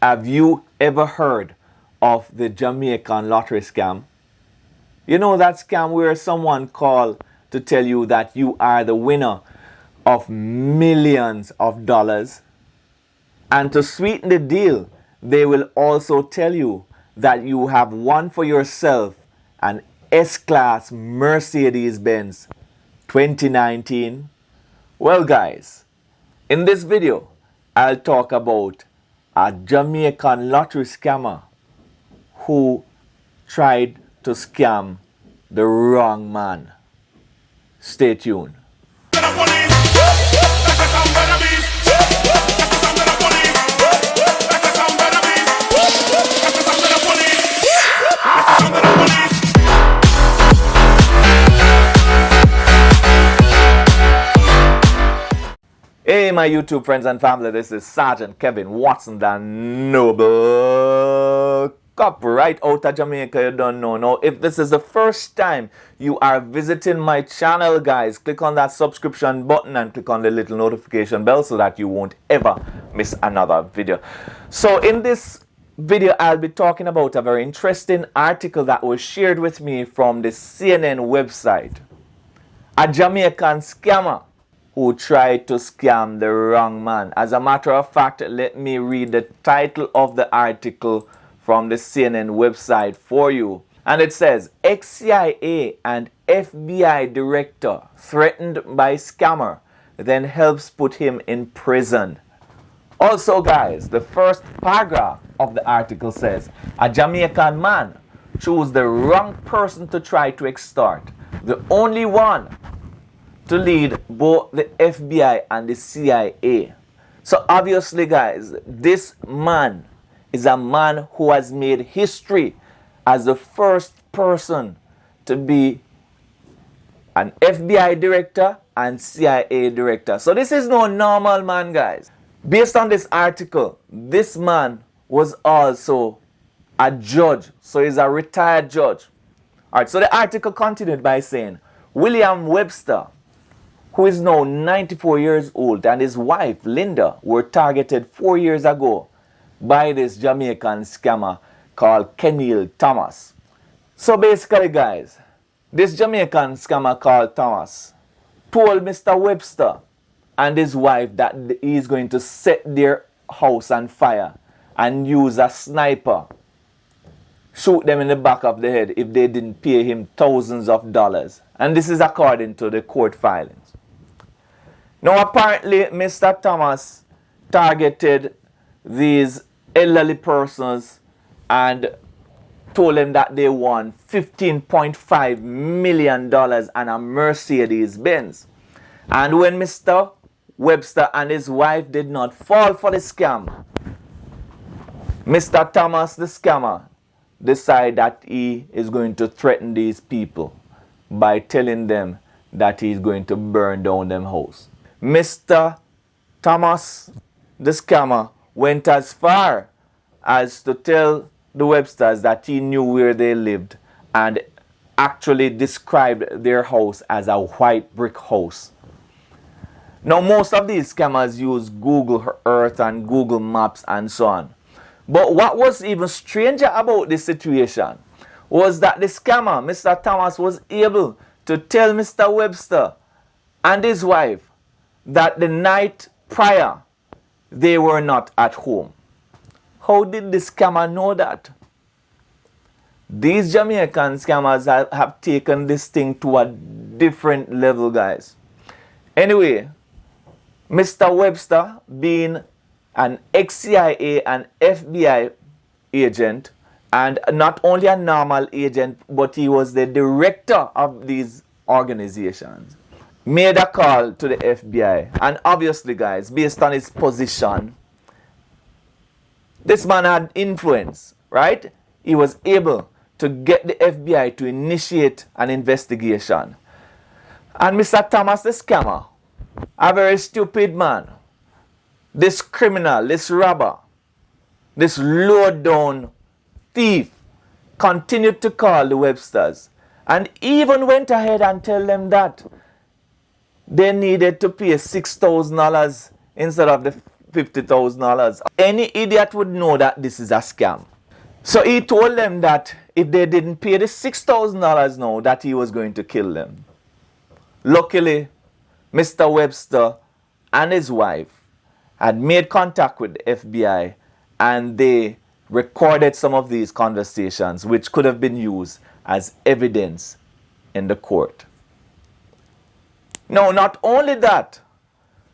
Have you ever heard of the Jamaican lottery scam? You know that scam where someone called to tell you that you are the winner of millions of dollars? And to sweeten the deal, they will also tell you that you have won for yourself an S-Class Mercedes-Benz 2019. Well guys, in this video, I'll talk about a Jamaican lottery scammer who tried to scam the wrong man. Stay tuned. Hey my YouTube friends and family, this is Sergeant Kevin Watson, the noble cop right out of Jamaica. You don't know. Now, if this is the first time you are visiting my channel, guys, click on that subscription button and click on the little notification bell so that you won't ever miss another video. So in this video, I'll be talking about a very interesting article that was shared with me from the CNN website. A Jamaican scammer who tried to scam the wrong man. As a matter of fact, let me read the title of the article from the CNN website for you. And it says, ex-CIA and FBI director threatened by scammer, then helps put him in prison. Also guys, the first paragraph of the article says, a Jamaican man chose the wrong person to try to extort, the only one to lead both the FBI and the CIA. So obviously guys, this man is a man who has made history as the first person to be an FBI director and CIA director. So this is no normal man, guys. Based on this article, this man was also a judge. So he's a retired judge. Alright, so the article continued by saying, William Webster, who is now 94 years old, and his wife, Linda, were targeted 4 years ago by this Jamaican scammer called Kenil Thomas. So basically, guys, this Jamaican scammer called Thomas told Mr. Webster and his wife that he is going to set their house on fire and use a sniper, shoot them in the back of the head if they didn't pay him thousands of dollars. And this is according to the court filings. Now apparently Mr. Thomas targeted these elderly persons and told them that they won $15.5 million and a Mercedes Benz. And when Mr. Webster and his wife did not fall for the scam, Mr. Thomas, the scammer, decided that he is going to threaten these people by telling them that he is going to burn down them house. Mr. Thomas, the scammer, went as far as to tell the Websters that he knew where they lived and actually described their house as a white brick house. Now, most of these scammers use Google Earth and Google Maps and so on. But what was even stranger about this situation was that the scammer, Mr. Thomas, was able to tell Mr. Webster and his wife that the night prior they were not at home. How did the scammer know that? These Jamaican scammers have taken this thing to a different level, guys. Anyway, Mr. Webster, being an ex-CIA and FBI agent, and not only a normal agent, but he was the director of these organizations, made a call to the FBI. And obviously, guys, based on his position, this man had influence, right? He was able to get the FBI to initiate an investigation. And Mr. Thomas, the scammer, a very stupid man, this criminal, this robber, this low-down thief, continued to call the Websters and even went ahead and tell them that they needed to pay $6,000 instead of the $50,000. Any idiot would know that this is a scam. So he told them that if they didn't pay the $6,000 now, that he was going to kill them. Luckily, Mr. Webster and his wife had made contact with the FBI, and they recorded some of these conversations, which could have been used as evidence in the court. Now, not only that,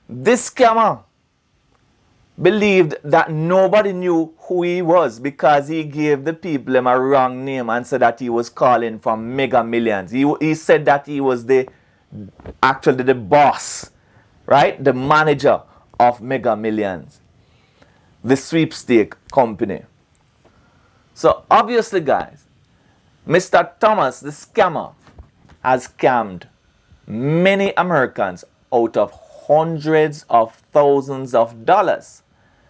this scammer believed that nobody knew who he was because he gave the people a wrong name and said that he was calling from Mega Millions. He said that he was actually the boss, right? The manager of Mega Millions, the sweepstake company. So obviously, guys, Mr. Thomas, the scammer, has scammed many Americans out of hundreds of thousands of dollars.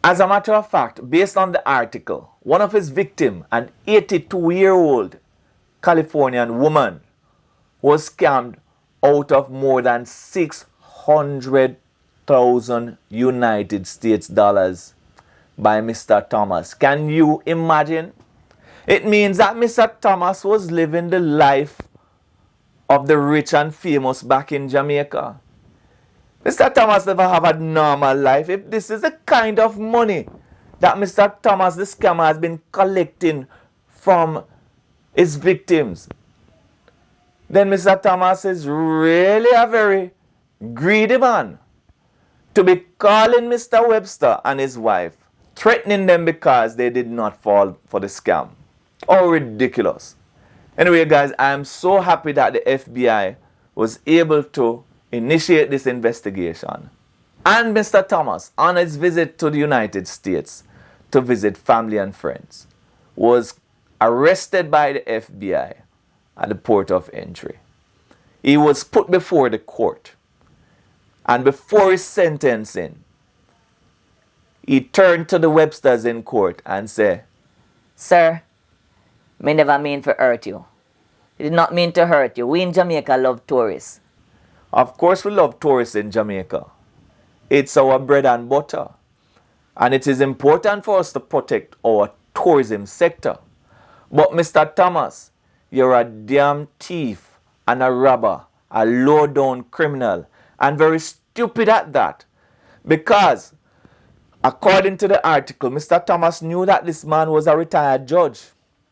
As a matter of fact, based on the article, one of his victims, an 82-year-old Californian woman, was scammed out of more than 600,000 United States dollars by Mr. Thomas. Can you imagine? It means that Mr. Thomas was living the life of the rich and famous back in Jamaica. Mr. Thomas never have a normal life. If this is the kind of money that Mr. Thomas, the scammer, has been collecting from his victims, then Mr. Thomas is really a very greedy man to be calling Mr. Webster and his wife, threatening them because they did not fall for the scam. How ridiculous. Anyway, guys, I am so happy that the FBI was able to initiate this investigation. And Mr. Thomas, on his visit to the United States to visit family and friends, was arrested by the FBI at the port of entry. He was put before the court. And before his sentencing, he turned to the Websters in court and said, "Sir, me never mean to hurt you. It did not mean to hurt you. We in Jamaica love tourists." Of course we love tourists in Jamaica. It's our bread and butter. And it is important for us to protect our tourism sector. But Mr. Thomas, you're a damn thief and a robber, a low-down criminal, and very stupid at that. Because, according to the article, Mr. Thomas knew that this man was a retired judge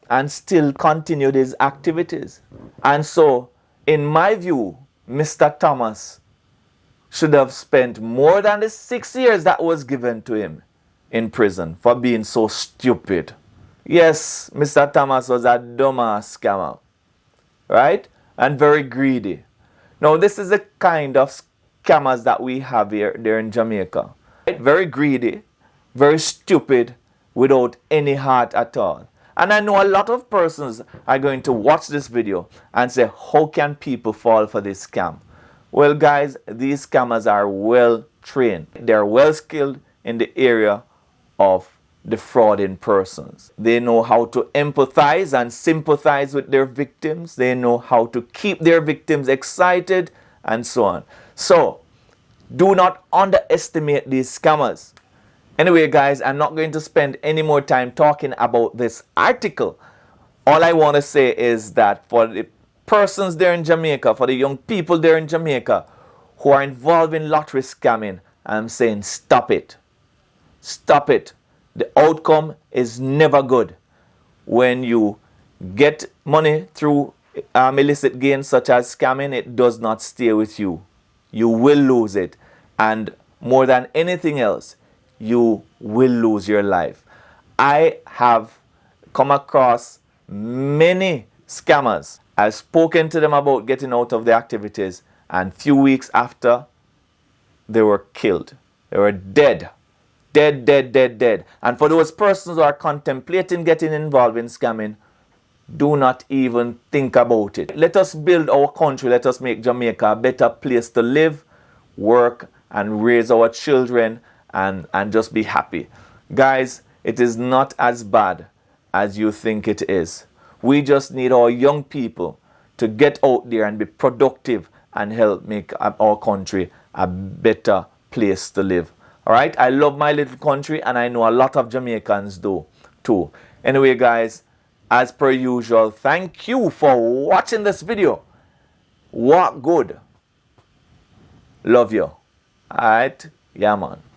and still continued his activities. And so, in my view, Mr. Thomas should have spent more than the 6 years that was given to him in prison for being so stupid. Yes, Mr. Thomas was a dumbass scammer, right? And very greedy. Now, this is the kind of scammers that we have there in Jamaica. Right? Very greedy, very stupid, without any heart at all. And I know a lot of persons are going to watch this video and say, how can people fall for this scam? Well, guys, these scammers are well trained. They're well skilled in the area of defrauding persons. They know how to empathize and sympathize with their victims. They know how to keep their victims excited and so on. So, do not underestimate these scammers. Anyway, guys, I'm not going to spend any more time talking about this article. All I want to say is that for the persons there in Jamaica, for the young people there in Jamaica who are involved in lottery scamming, I'm saying stop it. Stop it. The outcome is never good. When you get money through illicit gains such as scamming, it does not stay with you. You will lose it. And more than anything else, you will lose your life. I have come across many scammers. I've spoken to them about getting out of the activities, and few weeks after, they were killed. They were dead. Dead, dead, dead, dead. And for those persons who are contemplating getting involved in scamming, do not even think about it. Let us build our country. Let us make Jamaica a better place to live, work, and raise our children and just be happy. Guys, it is not as bad as you think it is. We just need our young people to get out there and be productive and help make our country a better place to live. All right, I love my little country, and I know a lot of Jamaicans do too. Anyway, guys, as per usual, thank you for watching this video. Walk good. Love you. All right, yeah, man.